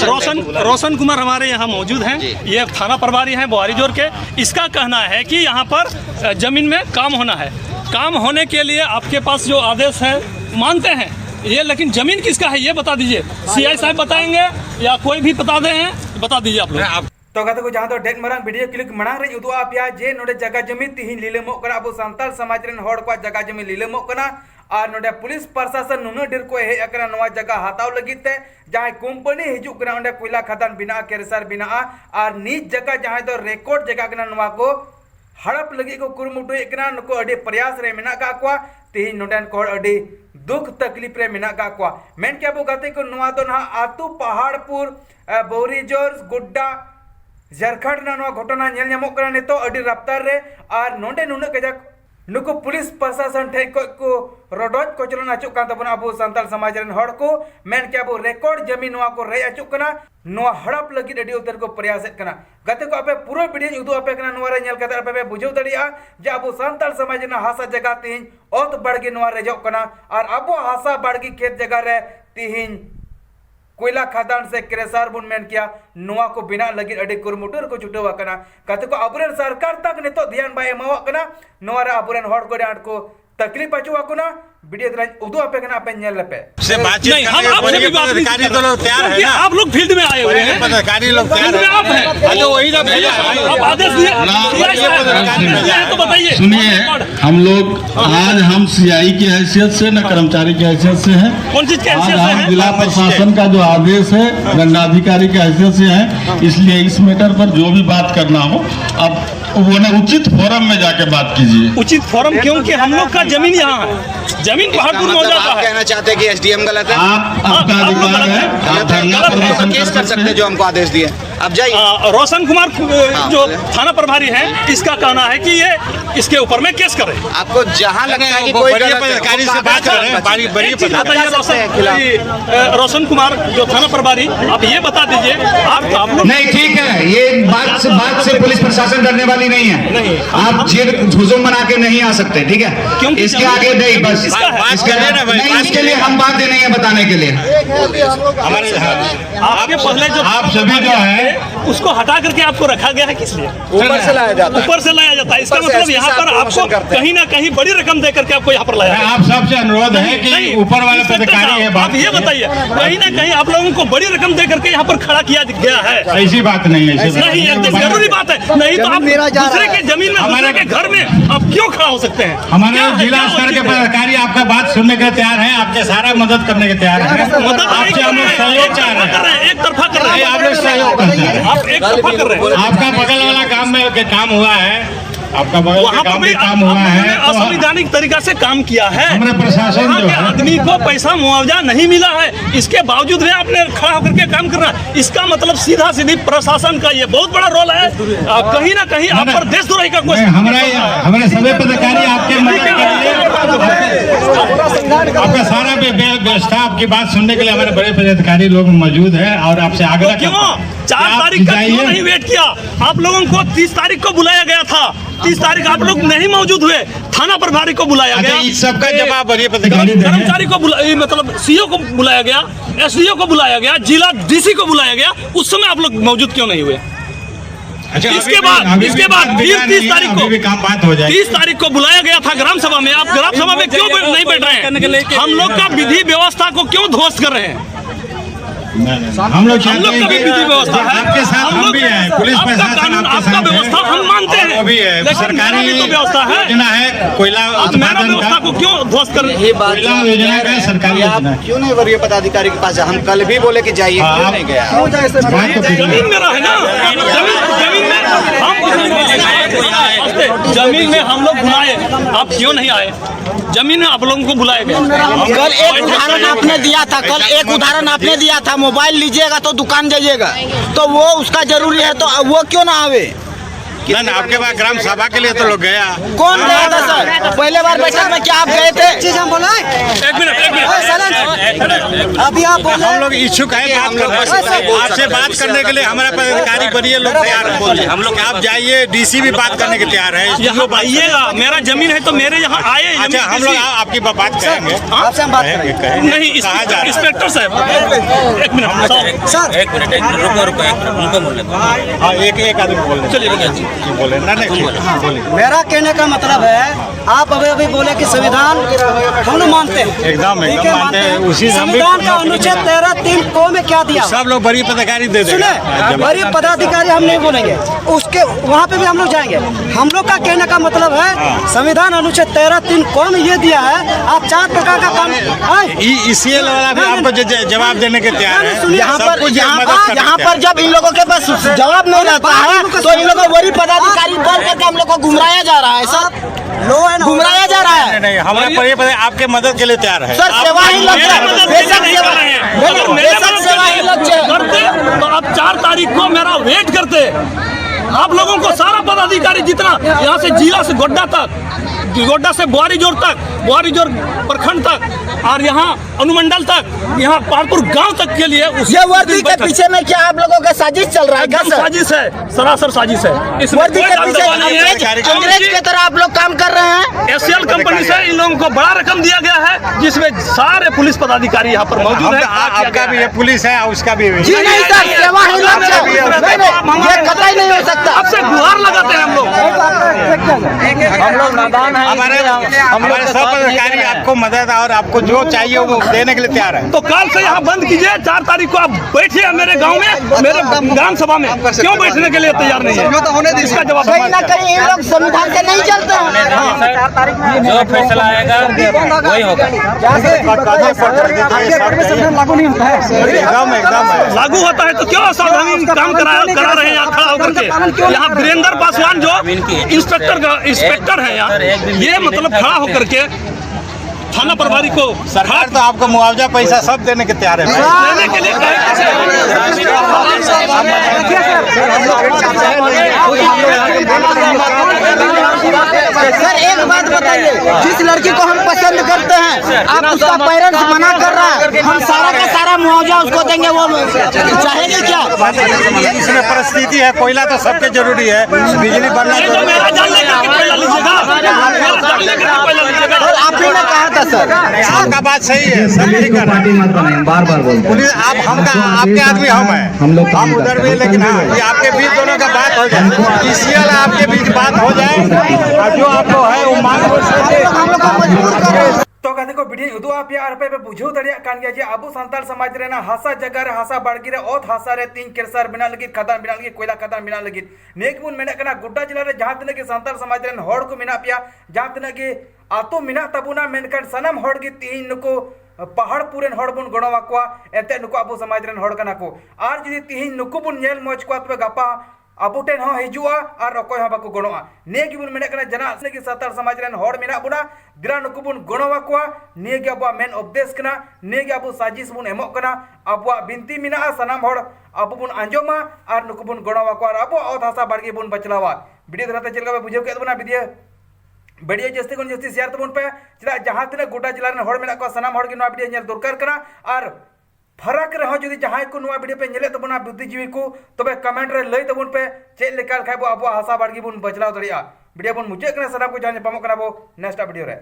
रोशन कुमार हमारे यहाँ मौजूद हैं। ये थाना प्रभारी हैं बोआरीजोर के। इसका कहना है कि यहाँ पर जमीन में काम होना है। काम होने के लिए आपके पास जो आदेश है मानते हैं ये, लेकिन जमीन किसका है ये बता दीजिए। सीआई साहब बताएंगे या कोई भी बता दें, बता दीजिए आप लोग। तो कथा को जहाँ तो डेट मांग वीडियो क्लिक मांग रे उदुआ पे जे नोडे जगह जमी तिहिन लीलेमोग कना अब सांताल समाज रेन हड़ को जगह जमी लीलेमोग कना और नोडे पुलिस प्रशासन नुना डेर को हे अकना नवा जगह हताव लगीते जहाँ कंपनी हिजू कना ओंडे कोयला खदान बिना केरसार बिना और निज जगह जहाँ तो रेकॉर्ड जगह कना नवा को हड़प लगी को कुरुमुटु एकना नको अडी प्रयास रे मेना का को तिहिन नोडेन को अडी दुख तकलीफ रे मेना का को मेन के अब गते को नवा तो ना आतु पहाड़पुर बोरीजोर गुड्डा झारखंड ना घटना नेल नामोग कना नितो अडी रफ्तार रे और नोंडे नुना कजाक नुको पुलिस प्रशासन ठे को रोडोज कोचलन आचुक कान तबना अब सांताल समाज रेन हड़ को मेन के अब रेकॉर्ड जमीन नवा को रे आचुक कना नवा हड़प लगी अडी उतर को प्रयास कना गते को आपे पूरा वीडियो उदु आपे कना नवा रे नेल कते आपे बुझाव दड़िया जे अब सांताल समाज ना हासा जगह तिहिन ओत बड़गी नवा रेजोग कना और अब हासा बड़गी खेत जगह रे तिहिन कोयला खदान से क्रेसार बुन मेन किया नुआ को बिना लगी अडी कुरमुटुर को छुटवा कना कते को अबुरेन सरकार तक नितो ध्यान बाय एमावा कना नुआ रे अबुरेन हड़ को डांट को तकलीफ अचुआ को ना वीडियो द्वारा उदु आपे कना आपे नेल लपे से बातचीत नहीं हम आपसे भी बात अधिकारी तो लोग तैयार है ना। आप लोग फील्ड में आए हुए हैं, अधिकारी लोग तैयार है, आप हैं तो वही ना भेजा है। आप आदेश दिए तो बताइए। सुनिए, हम लोग आज हम सीआई की हैसियत से न कर्मचारी की हैसियत से हैं। कौन चीज की हैसियत से है? जिला प्रशासन का जो आदेश है दंडाधिकारी की हैसियत से है, इसलिए इस मैटर पर जो भी बात करना हो अब वो ना उचित फोरम में जाके बात कीजिए। उचित फोरम क्योंकि हम लोग का जमीन यहाँ है, जमीन पहाड़पुर में हो जाता है। कहना चाहते हैं कि एसडीएम गलत है? आपका अधिकार है, आप धरना प्रदर्शन केस कर सकते हैं जो हमको आदेश दिए। अब जाइए। रोशन कुमार जो थाना प्रभारी हैं इसका कहना है कि ये इसके ऊपर में केस करें। आपको जहाँ लगता है कि कोई अधिकारी से बात कर रहे हैं, रोशन कुमार जो थाना प्रभारी, आप ये बता दीजिए। आप लोग नहीं, ठीक है, ये बात से पुलिस प्रशासन डरने वाली नहीं है। नहीं, आप हुजूम बना के नहीं आ सकते, ठीक है? क्योंकि इसके आगे नहीं, बस इसके लिए हम बात नहीं है बताने के लिए। आपके पहले जो आप सभी जो है उसको हटा करके आपको रखा गया है, किस लिए? ऊपर से लाया जाता है। ऊपर से लाया जाता है। इसका मतलब यहाँ पर आपको कहीं ना कहीं बड़ी रकम दे करके आपको यहाँ पर लाया। आप सबसे अनुरोध है कि ऊपर वाले अधिकारी है, आप ये बताइए, कहीं ना कहीं आप लोगों को बड़ी रकम दे करके यहाँ पर खड़ा किया गया है। ऐसी बात नहीं है, नहीं, एकदम जरूरी बात है। नहीं तो आप दूसरे के जमीन में, दूसरे के घर में आप क्यों खड़ा हो सकते हैं? हमारे जिला स्तर के पदाधिकारी आपका बात सुनने के तैयार है, आपके सारा मदद करने के तैयार है। आपसे हम लोग सहयोग चाह रहे हैं, एक तरफा कर रहे हैं। आप लोग सहयोग करते हैं, आप एक तरफा कर रहे हैं। आपका बगल वाला काम में काम हुआ है, आपका बगल वहाँ का काम हुआ है, असंवैधानिक तरीका से काम किया है। हमारे प्रशासन जो है, आदमी को पैसा मुआवजा नहीं मिला है, इसके बावजूद भी आपने खड़ा होकर के काम करना, इसका मतलब सीधा सीधी प्रशासन का ये बहुत बड़ा रोल है। कहीं ना कहीं आप पर देशद्रोही का कोई हमारे सभी पदाधिकारी आपके मदद के लिए, आपका सारा व्यवस्था, आपकी बात सुनने के लिए हमारे बड़े पदाधिकारी लोग मौजूद है और आपसे आग्रह क्यों 4 तारीख का क्यों नहीं वेट किया? आप लोगों को 30 तारीख को बुलाया गया था, 30 तारीख आप लोग नहीं मौजूद हुए। थाना प्रभारी को बुलाया गया, इस सबका जवाब कर्मचारी को मतलब सीओ को बुलाया गया, एसडीओ को बुलाया गया, जिला डीसी को बुलाया गया, उस समय आप लोग मौजूद क्यों नहीं हुए? इसके बाद फिर 30 तारीख को 30 तारीख को बुलाया गया था ग्राम सभा में। आप ग्राम सभा में क्यों नहीं बैठ रहे हैं? हम लोग का विधि व्यवस्था को क्यों ध्वस्त कर रहे हैं? हम लोग का भी विधि व्यवस्था है, आपके साथ हम भी हैं, पुलिस प्रशासन आपका व्यवस्था हम मानते हैं, लेकिन सरकारी तो व्यवस्था है, कोयला उत्पादन व्यवस्था को क्यों ध्वस्त कर? कोयला योजना का सरकारी योजना क्यों नहीं वरीय पदाधिकारी के पास? हम कल भी बोले कि जाइए, क्यों नहीं गया? जमीन में रहे ना, जमीन में हम लोग बुलाए, आप क्यों नहीं आए? जमीन में आप लोगों को बुलाया गया। कल एक उदाहरण आपने दिया था, कल एक उदाहरण आपने दिया था, मोबाइल लीजिएगा तो दुकान जाइएगा, तो वो उसका जरूरी है, तो वो क्यों ना आवे? ना ना, आपके पास ग्राम सभा के लिए तो लोग गया। कौन गया था सर? पहले बार बैठक में क्या आप गए थे? चीज हम बोला एक मिनट अभी आप बोले हम लोग इच्छुक है बात करने, आपसे बात करने के लिए हमारे पदाधिकारी बनिए लोग तैयार हैं। हम लोग आप जाइए, डीसी भी बात करने के तैयार है। यहाँ आइएगा, मेरा जमीन है तो मेरे यहाँ आए। अच्छा, हम लोग आपकी बात करेंगे, आपसे हम बात करेंगे। नहीं, इंस्पेक्टर साहब एक मिनट सर हाँ, एक आदमी बोलने चलिए बोले ना, नहीं बोलिए। मेरा कहने का मतलब है, आप अभी बोले कि संविधान हम लोग मानते हैं, एकदम मानते हैं। उसी संविधान का अनुच्छेद 13(3) को में क्या दिया? सब लोग बड़ी पदाधिकारी दे देंगे। सुने, बड़ी पदाधिकारी हम नहीं बोलेंगे, उसके वहाँ पे भी हम लोग जाएंगे। हम लोग का कहने का मतलब है, संविधान अनुच्छेद 13(3) को में ये दिया है, आप 4 प्रकार का काम इसी वाला भी आपको जवाब देने के तैयार है। यहाँ पर जब इन लोगों के पास जवाब नहीं रहता है तो इन लोगों को बड़ी पदाधिकारी बोल करके हम लोग को घुमराया जा रहा है सर, घुमराया जा रहा है। नहीं, हमारे आपके मदद के लिए तैयार है। सर सेवा ही लक्ष्य है, बेशक सेवा ही लक्ष्य है। करते तो आप 4 तारीख को मेरा वेट करते। आप लोगों को सारा पदाधिकारी जितना यहाँ से जिला से गोड्डा तक, गोड्डा से बुआरीजोर तक, बुआरीजोर प्रखंड तक और यहाँ अनुमंडल तक, यहाँ पहाड़पुर गांव तक के लिए ये वर्दी के पीछे में क्या आप लोगों का साजिश चल रहा है? क्या सर? साजिश है, सरासर साजिश है। इस वर्दी के पीछे अंग्रेज की तरह आप लोग काम कर रहे हैं। एशियल कंपनी से इन लोगों को बड़ा रकम दिया गया है, जिसमें सारे पुलिस पदाधिकारी यहाँ पर मौजूद है। आपका भी पुलिस है, उसका भी जी नहीं सर, सेवा ही लक्ष्य है। ये कतई नहीं हो सकता। अब से गुहार लगाते हैं हम लोग नादान हैं। हमारे सब पदाधिकारी आपको मदद और आपको जो चाहिए वो देने के लिए तैयार है। तो कल से यहाँ बंद कीजिए, 4 तारीख को आप बैठिए मेरे गांव में, मेरे ग्राम सभा में। क्यों बैठने के लिए तैयार नहीं है? इसका जवाब कहीं ना कहीं ये लोग संविधान से नहीं चलते हैं। जो फैसला आएगा वही होगा। लागू नहीं होता है, एकदम लागू होता है तो क्यों असावधानी काम करा रहे हैं यहाँ खड़ा होकर के? यहाँ वीरेंद्र पासवान जो इंस्पेक्टर है यहाँ, ये मतलब खड़ा होकर के थाना प्रभारी को सरकार तो आपको मुआवजा पैसा सब देने के तैयार है। देने के लिए सर एक बात बताइए, जिस लड़की को हम पसंद करते हैं, आप उसका पेरेंट्स मना कर रहा है, हम सारा का सारा मुआवजा उसको देंगे, वो चाहेंगे क्या? इसमें परिस्थिति है, कोयला तो सबके जरूरी है, बिजली बनना जरूरी है। आपने ना कहा था सर, आपका बात सही है, सब ठीक है। पार्टी मत बनाए, बार-बार बोलते हैं। पुलिस आप आपके आदमी हम हैं, हम उधर भी, लेकिन हाँ, ये आपके बीच दोनों का बात हो जाए, इसी आपके बीच बात हो जाए, और जो आपको है वो मांग तो कहते को वीडियो उदू आप यार पे बुझो दड़िया कान गया जे अबो संताल समाज रे ना हासा जगह रे हासा बाड़गी रे ओत हासा रे 3 केरसार बिना लगी खदान बिना लगी कोयला खदान बिना लगी नेक बुन मेना कना गुड्डा जिला रे जहां तने के संताल समाज रे होड़ को मिना पिया जहां तने के आतो मिना तबुना मेनकन सनम होड़ की तीन नुको पहाड़ पूरेन होड़ बुन गणवा को एते नुको अबो समाज रे होड़ कना को आर जदी तीन नुको बुन नेल मौज को तबे गपा अबो टेन हो हिजुआ और अकोय हो बाको गणवा ने की बुन मेना कना जना असने की संताल समाज रे होड़ मिना बुना दिरा नुको बुन गणवा को ने के अबो मेन उपदेश कना ने के अबो साजिश बुन एमो कना अबो बिनती मिना सनाम होड़ अबो बुन अंजोमा और नुको बुन गणवा को और अबो औत हासा बाड़गी बुन बचलावा वीडियो धराते चलगा बुझेव के बना वीडियो जस्ती को जस्ती शेयर तबन पे चला जहां तने गोटा जिला रे होड़ मेना को सनाम होड़ के नो वीडियो नेल दरकार कना और फरक रहो जदि जहां को नो वीडियो पे नेले तबना बुद्धिजीवी को तबे कमेंट रे लई तबन पे चेक लेकर खाबो अबो हासा बाड़गी बुन बचलाव दड़िया वीडियो बुन मुझे कना सनाम को जाने पामो कना बो नेक्स्ट वीडियो रे।